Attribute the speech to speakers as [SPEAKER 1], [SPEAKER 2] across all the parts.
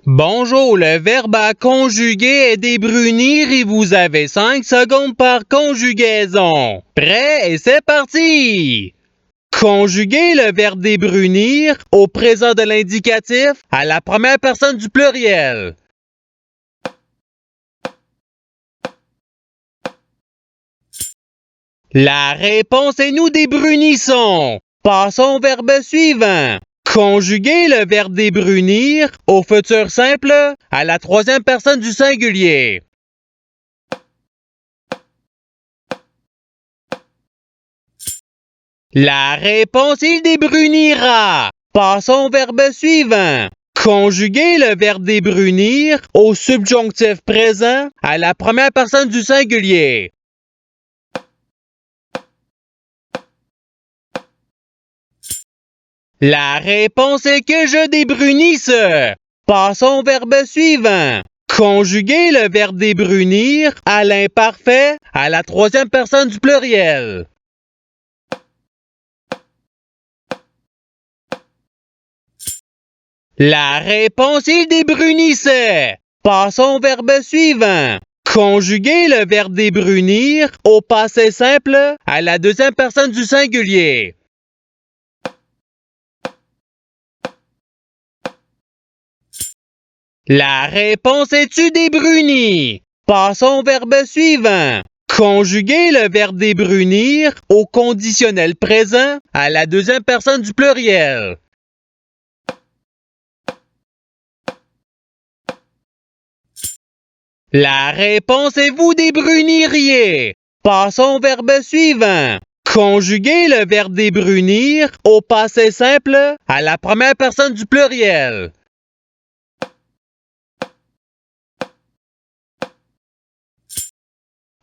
[SPEAKER 1] Bonjour, le verbe à conjuguer est débrunir et vous avez 5 secondes par conjugaison. Prêt et c'est parti! Conjuguez le verbe débrunir au présent de l'indicatif à la première personne du pluriel. La réponse est nous débrunissons. Passons au verbe suivant. Conjuguez le verbe débrunir au futur simple à la troisième personne du singulier. La réponse il débrunira. Passons au verbe suivant. Conjuguez le verbe débrunir au subjonctif présent à la première personne du singulier. La réponse est que je débrunisse. Passons au verbe suivant. Conjuguez le verbe débrunir à l'imparfait à la troisième personne du pluriel. La réponse il débrunissait. Passons au verbe suivant. Conjuguez le verbe débrunir au passé simple à la deuxième personne du singulier. La réponse est tu débruni. Passons au verbe suivant. Conjuguez le verbe débrunir au conditionnel présent à la deuxième personne du pluriel. La réponse est vous débruniriez. Passons au verbe suivant. Conjuguez le verbe débrunir au passé simple à la première personne du pluriel.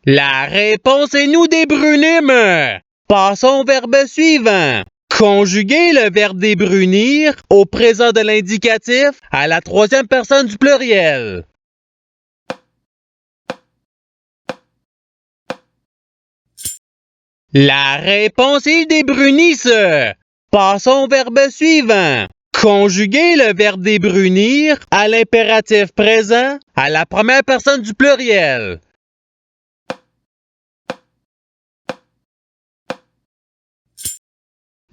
[SPEAKER 1] La réponse est nous débrunîmes. Passons au verbe suivant. Conjuguez le verbe débrunir au présent de l'indicatif à la troisième personne du pluriel. La réponse est débrunisse. Passons au verbe suivant. Conjuguez le verbe débrunir à l'impératif présent à la première personne du pluriel.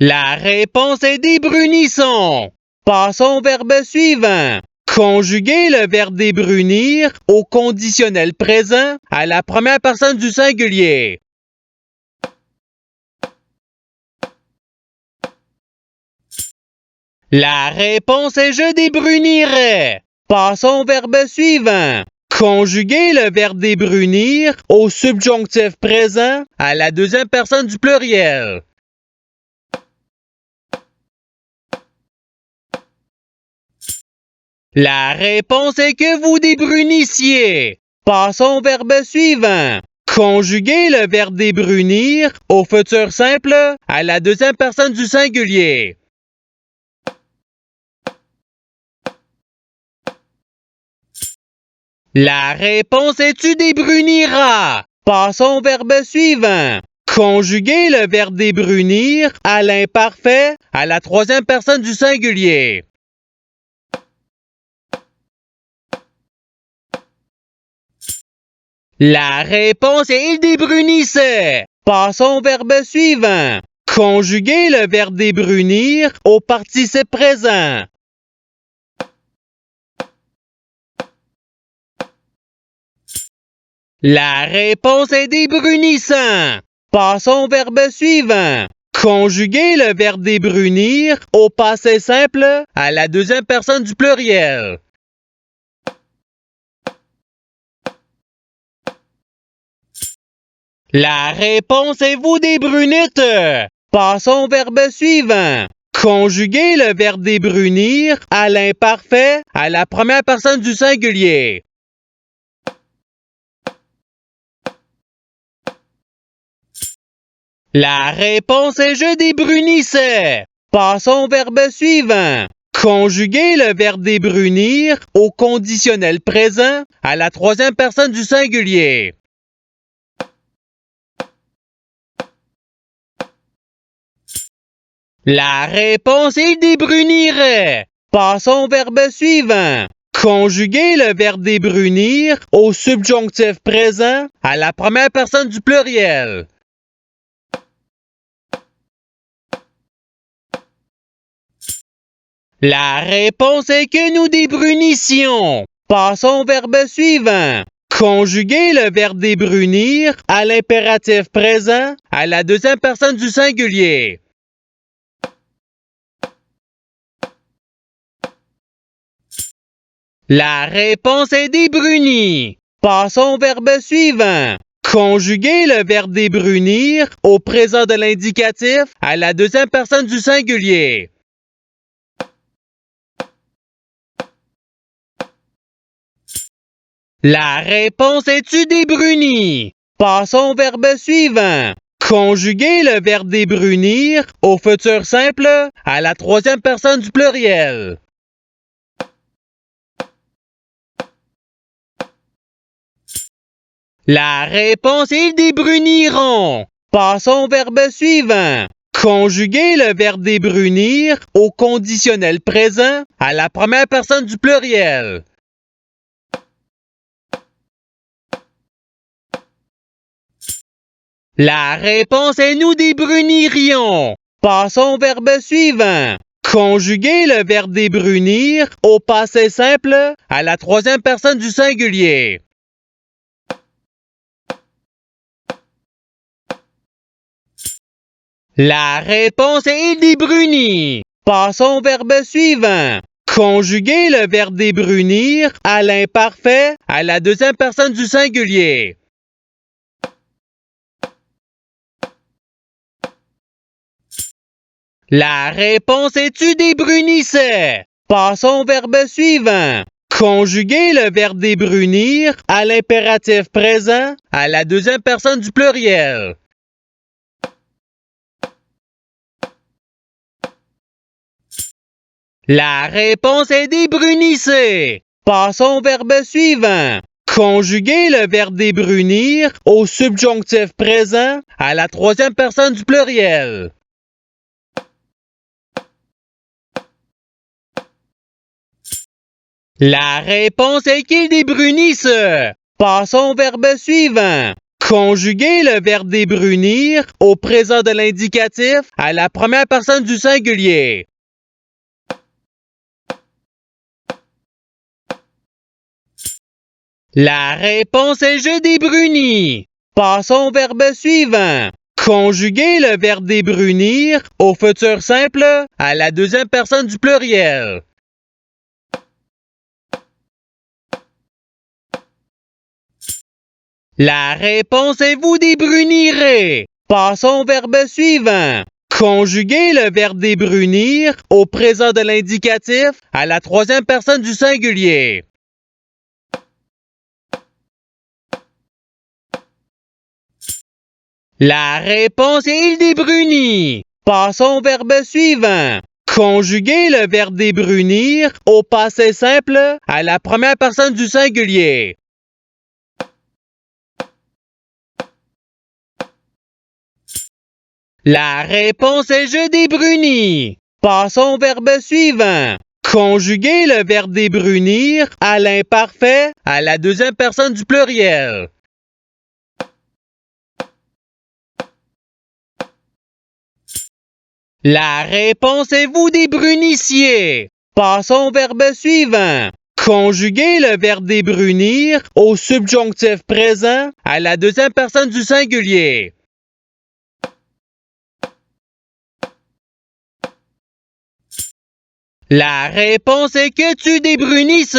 [SPEAKER 1] La réponse est débrunissons. Passons au verbe suivant. Conjuguez le verbe débrunir au conditionnel présent à la première personne du singulier. La réponse est je débrunirai. Passons au verbe suivant. Conjuguez le verbe débrunir au subjonctif présent à la deuxième personne du pluriel. La réponse est que vous débrunissiez. Passons au verbe suivant. Conjuguez le verbe débrunir au futur simple à la deuxième personne du singulier. La réponse est tu débruniras. Passons au verbe suivant. Conjuguez le verbe débrunir à l'imparfait à la troisième personne du singulier. La réponse est il débrunissait. Passons au verbe suivant. Conjuguez le verbe débrunir au participe présent. La réponse est débrunissant. Passons au verbe suivant. Conjuguez le verbe débrunir au passé simple à la deuxième personne du pluriel. La réponse est vous débrunite. Passons au verbe suivant. Conjuguez le verbe débrunir à l'imparfait à la première personne du singulier. La réponse est je débrunissais. Passons au verbe suivant. Conjuguez le verbe débrunir au conditionnel présent à la troisième personne du singulier. La réponse est débrunirait. Passons au verbe suivant. Conjuguer le verbe débrunir au subjonctif présent à la première personne du pluriel. La réponse est que nous débrunissions. Passons au verbe suivant. Conjuguer le verbe débrunir à l'impératif présent à la deuxième personne du singulier. La réponse est débruni. Passons au verbe suivant. Conjuguer le verbe débrunir au présent de l'indicatif à la deuxième personne du singulier. La réponse est tu débruni. Passons au verbe suivant. Conjuguer le verbe débrunir au futur simple à la troisième personne du pluriel. La réponse est ils débruniront. Passons au verbe suivant. Conjuguer le verbe débrunir au conditionnel présent à la première personne du pluriel. La réponse est nous débrunirions. Passons au verbe suivant. Conjuguer le verbe débrunir au passé simple à la troisième personne du singulier. La réponse est il débrunit. Passons au verbe suivant. Conjuguer le verbe débrunir à l'imparfait à la deuxième personne du singulier. La réponse est tu débrunissais. Passons au verbe suivant. Conjuguer le verbe débrunir à l'impératif présent à la deuxième personne du pluriel. La réponse est débrunissez. Passons au verbe suivant. Conjuguer le verbe débrunir au subjonctif présent à la troisième personne du pluriel. La réponse est qu'ils débrunissent. Passons au verbe suivant. Conjuguer le verbe débrunir au présent de l'indicatif à la première personne du singulier. La réponse est je débrunis. Passons au verbe suivant. Conjuguer le verbe débrunir au futur simple à la deuxième personne du pluriel. La réponse est vous débrunirez. Passons au verbe suivant. Conjuguer le verbe débrunir au présent de l'indicatif à la troisième personne du singulier. La réponse est il débrunit. Passons au verbe suivant. Conjuguer le verbe débrunir au passé simple à la première personne du singulier. La réponse est je débrunis. Passons au verbe suivant. Conjuguer le verbe débrunir à l'imparfait à la deuxième personne du pluriel. La réponse est vous débrunissiez. Passons au verbe suivant. Conjuguer le verbe débrunir au subjonctif présent à la deuxième personne du singulier. La réponse est que tu débrunisses.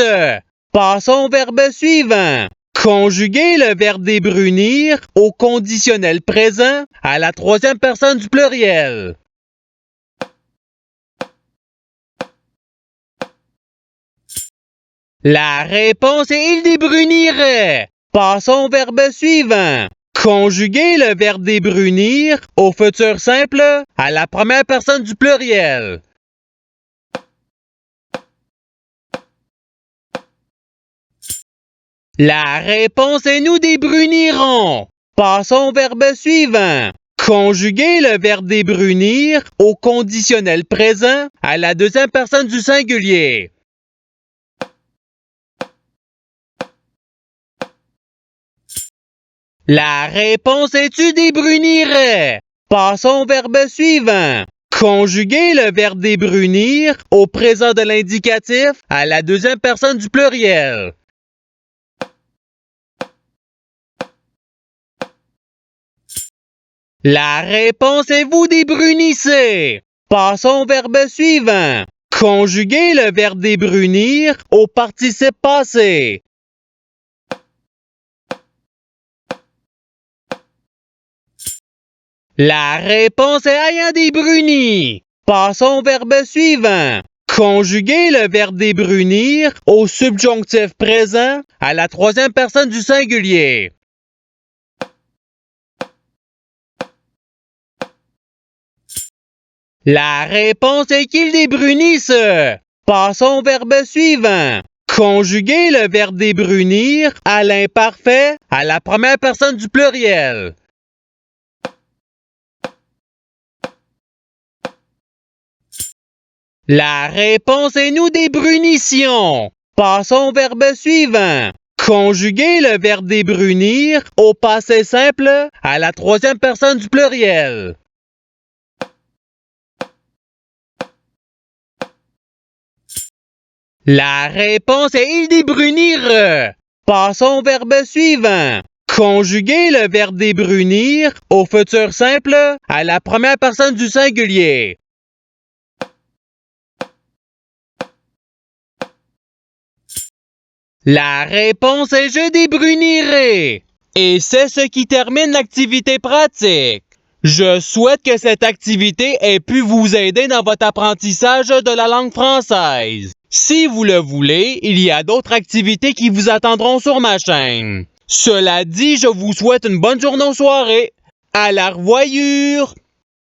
[SPEAKER 1] Passons au verbe suivant. Conjuguer le verbe débrunir au conditionnel présent à la troisième personne du pluriel. La réponse est il débrunirait. Passons au verbe suivant. Conjuguer le verbe débrunir au futur simple à la première personne du pluriel. La réponse est nous débrunirons. Passons au verbe suivant. Conjuguer le verbe débrunir au conditionnel présent à la deuxième personne du singulier. La réponse est tu débrunirais. Passons au verbe suivant. Conjuguer le verbe débrunir au présent de l'indicatif à la deuxième personne du pluriel. La réponse est vous débrunissez. Passons au verbe suivant. Conjuguer le verbe débrunir au participe passé. La réponse est ayant débruni. Passons au verbe suivant. Conjuguer le verbe débrunir au subjonctif présent à la troisième personne du singulier. La réponse est qu'il débrunisse. Passons au verbe suivant. Conjuguer le verbe débrunir à l'imparfait à la première personne du pluriel. La réponse est nous débrunissions. Passons au verbe suivant. Conjuguer le verbe débrunir au passé simple à la troisième personne du pluriel. La réponse est il débrunir. Passons au verbe suivant. Conjuguer le verbe débrunir au futur simple à la première personne du singulier. La réponse est je débrunirai. Et c'est ce qui termine l'activité pratique. Je souhaite que cette activité ait pu vous aider dans votre apprentissage de la langue française. Si vous le voulez, il y a d'autres activités qui vous attendront sur ma chaîne. Cela dit, je vous souhaite une bonne journée ou soirée. À la revoyure!